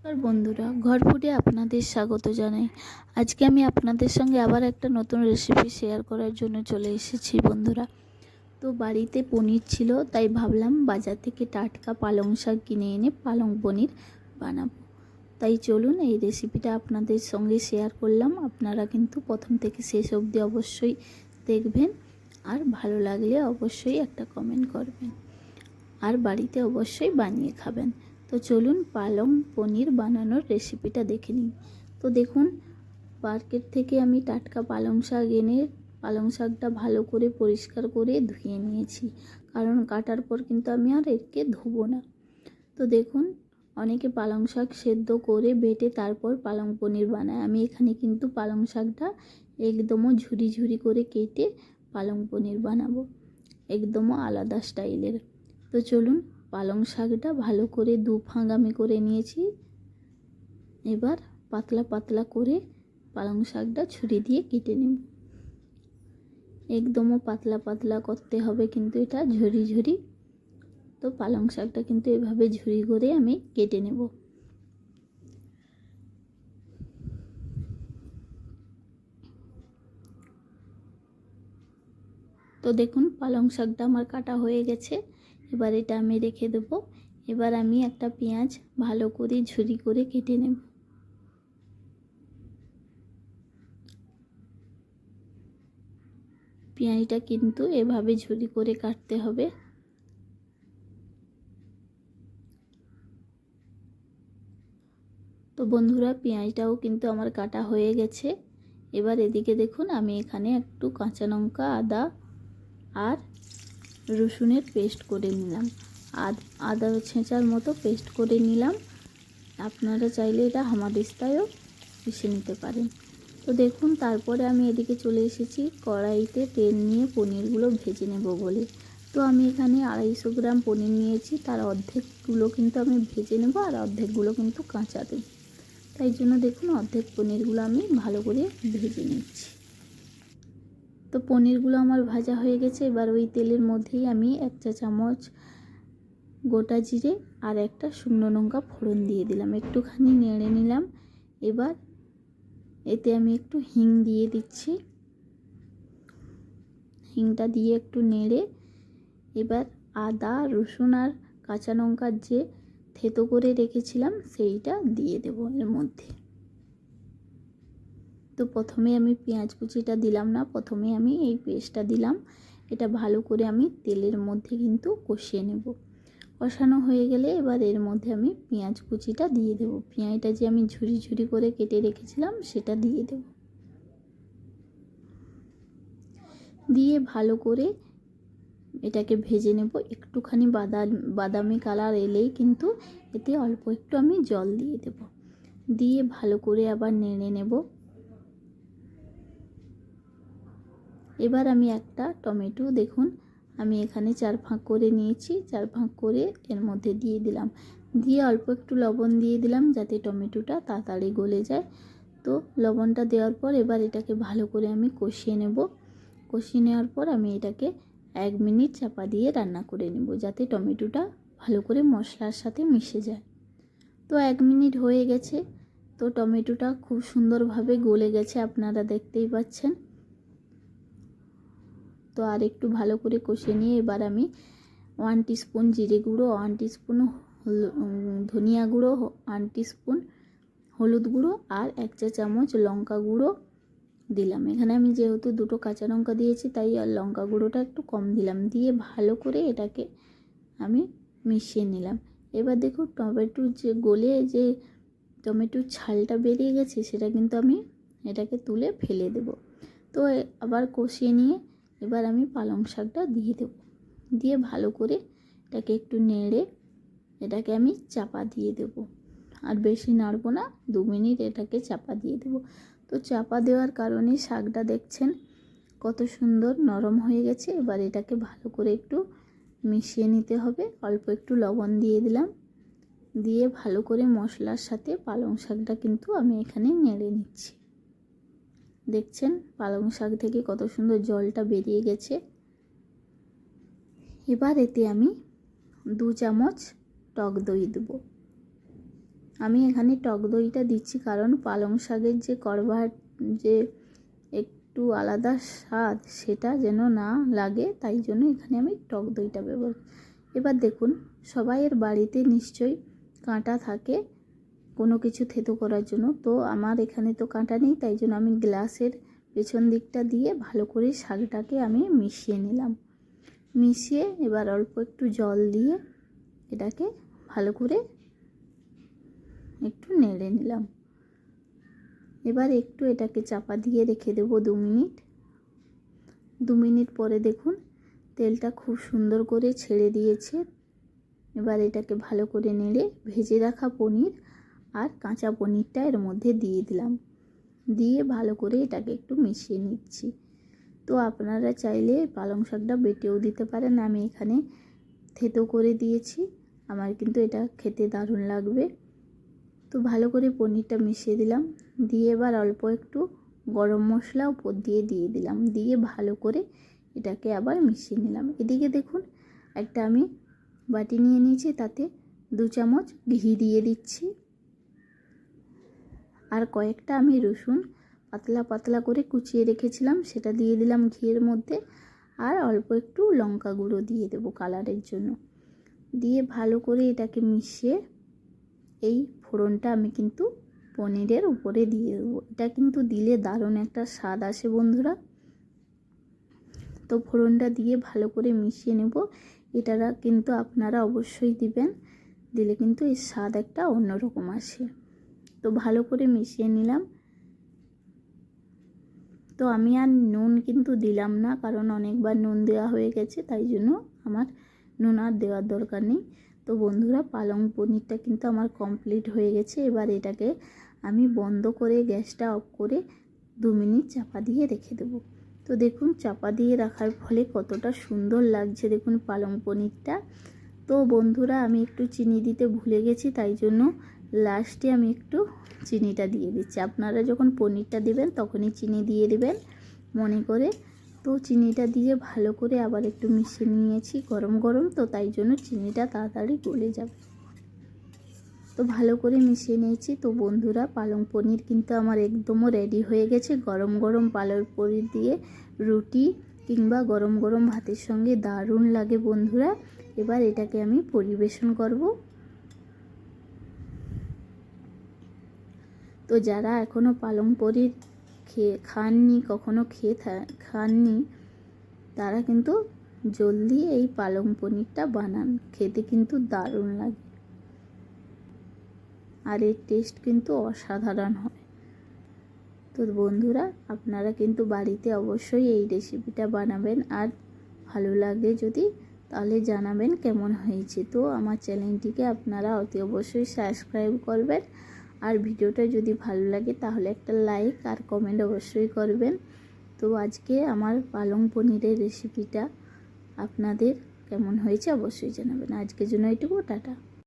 আর বন্ধুরা, ঘর ফুডে আপনাদের স্বাগত জানাই। আজকে আমি আপনাদের সঙ্গে আবার একটা নতুন রেসিপি শেয়ার করার জন্য চলে এসেছি বন্ধুরা। তো বাড়িতে পনির ছিল, তাই ভাবলাম বাজার থেকে টাটকা পালং শাক কিনে এনে পালং পনির বানাবো। তাই চলুন এই রেসিপিটা আপনাদের সঙ্গে শেয়ার করলাম। আপনারা কিন্তু প্রথম থেকে শেষ অবধি অবশ্যই দেখবেন, আর ভালো লাগলে অবশ্যই একটা কমেন্ট করবেন, আর বাড়িতে অবশ্যই বানিয়ে খাবেন। তো চলুন পালং পনির বানানোর রেসিপিটা দেখে নিই। তো দেখুন, মার্কেট থেকে আমি টাটকা পালং শাক এনে পালং শাকটা ভালো করে পরিষ্কার করে ধুয়ে নিয়েছি, কারণ কাটার পর কিন্তু আমি আর একে ধুবো না। তো দেখুন, অনেকে পালং শাক সেদ্ধ করে বেটে তারপর পালং পনির বানায়। আমি এখানে কিন্তু পালং শাকটা একদমও ঝুরি ঝুরি করে কেটে পালং পনির বানাবো, একদমও আলাদা স্টাইলের। তো চলুন, পালং শাকটা ভালো করে দু ফাঁক আমি করে নিয়েছি। এবার পাতলা পাতলা করে পালং শাকটা ছুরি দিয়ে কেটে নেব। একদমও পাতলা পাতলা করতে হবে কিন্তু এটা ঝুরি ঝুরি। তো পালং শাকটা কিন্তু এভাবে ঝুরি করে আমি কেটে নেব। তো দেখুন, পালং শাকটা আমার কাটা হয়ে গেছে। এবার এটা আমি রেখে দেবো। এবার আমি একটা পেঁয়াজ ভালো করে ঝুরি করে কেটে নেব। পেঁয়াজটা কিন্তু এভাবে ঝুরি করে কাটতে হবে। তো বন্ধুরা, পেঁয়াজটাও কিন্তু আমার কাটা হয়ে গেছে। এবার এদিকে দেখুন, আমি এখানে একটু কাঁচা লঙ্কা, আদা আর রসুনের পেস্ট করে নিলাম। আদা ছেঁচার মতো পেস্ট করে নিলাম। আপনারা চাইলে এটা হামাদিস্তায়ও পিষে নিতে পারেন। তো দেখুন, তারপরে আমি এদিকে চলে এসেছি কড়াইতে তেল নিয়ে পনিরগুলো ভেজে নেব বলে। তো আমি এখানে 250 গ্রাম পনির নিয়েছি, তার অর্ধেকগুলো কিন্তু আমি ভেজে নেব আর অর্ধেকগুলো কিন্তু কাঁচা দেব। তাই জন্য দেখুন, অর্ধেক পনিরগুলো আমি ভালো করে ভেজে নিচ্ছি। তো পনিরগুলো আমার ভাজা হয়ে গেছে। এবার ওই তেলের মধ্যেই আমি 1 চা চামচ গোটা জিরে আর একটা শুকনো লঙ্কা ফোড়ন দিয়ে দিলাম, একটুখানি নেড়ে নিলাম। এবার এতে আমি একটু হিং দিয়ে দিচ্ছি। হিংটা দিয়ে একটু নেড়ে এবার আদা, রসুন আর কাঁচা লঙ্কার যে থেতো করে রেখেছিলাম সেইটা দিয়ে দেব এর মধ্যে। তো প্রথমে আমি পেঁয়াজ কুচিটা দিলাম না, প্রথমে আমি এই পেস্টটা দিলাম। এটা ভালো করে আমি তেলের মধ্যে কিন্তু কষিয়ে নেব। কষানো হয়ে গেলে এবার এর মধ্যে আমি পেঁয়াজ কুচিটা দিয়ে দেব। পেঁয়াজটা যে আমি ঝুরি ঝুরি করে কেটে রেখেছিলাম সেটা দিয়ে দেব। দিয়ে ভালো করে এটাকে ভেজে নেব। একটুখানি বাদামি কালার এলেই কিন্তু এতে অল্প একটু আমি জল দিয়ে দেব। দিয়ে ভালো করে আবার নেড়ে নেব। এবার আমি একটা টমেটো, দেখুন আমি এখানে 4 ফাঁক করে নিয়েছি, 4 ফাঁক করে এর মধ্যে দিয়ে দিলাম। দিয়ে অল্প একটু লবণ দিয়ে দিলাম যাতে টমেটোটা তাড়াতাড়ি গলে যায়। তো লবণটা দেওয়ার পর এবার এটাকে ভালো করে আমি কষিয়ে নেব। কষিয়ে নেওয়ার পর আমি এটাকে 1 মিনিট চাপা দিয়ে রান্না করে নেব, যাতে টমেটোটা ভালো করে মশলার সাথে মিশে যায়। তো 1 মিনিট হয়ে গেছে। তো টমেটোটা খুব সুন্দরভাবে গলে গেছে, আপনারা দেখতেই পাচ্ছেন। তো আর একটু ভালো করে কষিয়ে নিয়ে এবার আমি 1 টিস্পুন জিরে গুঁড়ো, 1 টিস্পুন ধনিয়া গুঁড়ো, 1 টিস্পুন হলুদ গুঁড়ো আর 1 চা চামচ লঙ্কা গুঁড়ো দিলাম। এখানে আমি যেহেতু 2টো কাঁচা লঙ্কা দিয়েছি তাই আর লঙ্কা গুঁড়োটা একটু কম দিলাম। দিয়ে ভালো করে এটাকে আমি মিশিয়ে নিলাম। এবার দেখুন, টমেটো যে গলে যে টমেটোর ছালটা বেরিয়ে গেছে সেটা কিন্তু আমি এটাকে তুলে ফেলে দেব। তো আবার কষিয়ে নিয়ে এবার আমি পালং শাকটা দিয়ে দেব। দিয়ে ভালো করে এটাকে একটু নেড়ে এটাকে আমি চাপা দিয়ে দেব। আর বেশি নাড়ব না, 2 মিনিট এটাকে চাপা দিয়ে দেব। তো চাপা দেওয়ার কারণে শাকটা দেখছেন কত সুন্দর নরম হয়ে গেছে। এবার এটাকে ভালো করে একটু মিশিয়ে নিতে হবে। অল্প একটু লবণ দিয়ে দিলাম। দিয়ে ভালো করে মশলার সাথে পালং শাকটা কিন্তু আমি এখানে নেড়ে নিচ্ছি। দেখছেন পালং শাক থেকে কত সুন্দর জলটা বেরিয়ে গেছে। এবার এতে আমি 2 চামচ টক দই দেব। আমি এখানে টক দইটা দিচ্ছি কারণ পালং শাকের যে করবার যে একটু আলাদা স্বাদ সেটা যেন না লাগে, তাই জন্য এখানে আমি টক দইটা ব্যবহার। এবার দেখুন, সবাইয়ের বাড়িতে নিশ্চয়ই কাঁটা থাকে কোনো কিছু থেতো করার জন্য, তো আমার এখানে তো কাঁটা নেই, তাই জন্য আমি গ্লাসের পেছন দিকটা দিয়ে ভালো করে শাকটাকে আমি মিশিয়ে নিলাম। মিশিয়ে এবার অল্প একটু জল দিয়ে এটাকে ভালো করে একটু নেড়ে নিলাম। এবার একটু এটাকে চাপা দিয়ে রেখে দেবো 2 মিনিট। 2 মিনিট পরে দেখুন তেলটা খুব সুন্দর করে ছেড়ে দিয়েছে। এবার এটাকে ভালো করে নেড়ে ভেজে রাখা পনির আর কাঁচা পনিরটা এর মধ্যে দিয়ে দিলাম। দিয়ে ভালো করে এটাকে একটু মিশিয়ে নিচ্ছি। তো আপনারা চাইলে পালং শাকটা বেটেও দিতে পারেন, আমি এখানে থেতো করে দিয়েছি। আমার কিন্তু এটা খেতে দারুণ লাগবে। তো ভালো করে পনিরটা মিশিয়ে দিলাম, দিয়ে এবার অল্প একটু গরম মশলা উপর দিয়ে দিলাম, দিয়ে ভালো করে এটাকে আবার মিশিয়ে নিলাম। এদিকে দেখুন একটা আমি বাটি নিয়ে নিয়েছি, তাতে 2 চামচ ঘি দিয়ে দিচ্ছি। আর কয়েকটা আমি রসুন পাতলা পাতলা করে কুচিয়ে রেখেছিলাম, সেটা দিয়ে দিলাম ঘিয়ের মধ্যে। আর অল্প একটু লঙ্কা গুঁড়ো দিয়ে দেবো কালারের জন্য। দিয়ে ভালো করে এটাকে মিশিয়ে এই ফোড়নটা আমি কিন্তু পনিরের উপরে দিয়ে দেবো। এটা কিন্তু দিলে দারুণ একটা স্বাদ আসে বন্ধুরা। তো ফোড়নটা দিয়ে ভালো করে মিশিয়ে নেব। এটা কিন্তু আপনারা অবশ্যই দিবেন, দিলে কিন্তু এর স্বাদ একটা অন্যরকম আসে। তো ভালো করে মিশিয়ে নিলাম। তো আমি আর নুন কিন্তু দিলাম না, কারণ অনেকবার নুন দেওয়া হয়ে গেছে, তাই জন্য আমার নুন আর দেওয়ার দরকার নেই। তো বন্ধুরা, পালং পনিরটা কিন্তু আমার কমপ্লিট হয়ে গেছে। এবার এটাকে আমি বন্ধ করে গ্যাসটা অফ করে 2 মিনিট চাপা দিয়ে রেখে দেবো। তো দেখুন চাপা দিয়ে রাখার ফলে কতটা সুন্দর লাগছে দেখুন পালং পনিরটা। তো বন্ধুরা, আমি একটু চিনি দিতে ভুলে গেছি, তাই জন্য লাস্টে আমি একটু চিনিটা দিয়ে দিচ্ছি। আপনারা যখন পনিরটা দেবেন তখনই চিনি দিয়ে দেবেন মনে করে। তো চিনিটা দিয়ে ভালো করে আবার একটু মিশিয়ে নিয়েছি, গরম গরম তো, তাই জন্য চিনিটা তাড়াতাড়ি গলে যাবে। তো ভালো করে মিশিয়ে নিয়েছি। তো বন্ধুরা, পালং পনির কিন্তু আমার একদমও রেডি হয়ে গেছে। গরম গরম পালং পনির দিয়ে রুটি কিংবা গরম গরম ভাতের সঙ্গে দারুণ লাগে বন্ধুরা। এবার এটাকে আমি পরিবেশন করব। তো যারা এখনও পালং পনির খাননি, কখনো খাননি, তারা কিন্তু জলদি এই পালং পনিরটা বানান, খেতে কিন্তু দারুণ লাগে আর এর টেস্ট কিন্তু অসাধারণ হয়। তো বন্ধুরা, আপনারা কিন্তু বাড়িতে অবশ্যই এই রেসিপিটা বানাবেন, আর ভালো লাগে যদি তাহলে জানাবেন কেমন হয়েছে। তো আমার চ্যানেলটিকে আপনারা অতি অবশ্যই সাবস্ক্রাইব করবেন, আর ভিডিওটা যদি ভালো লাগে তাহলে একটা লাইক আর কমেন্ট অবশ্যই করবেন। তো আজকে আমার পালং পনিরের রেসিপিটা আপনাদের কেমন হয়েছে অবশ্যই জানাবেন। আজকের জন্য এটুকু, টাটা।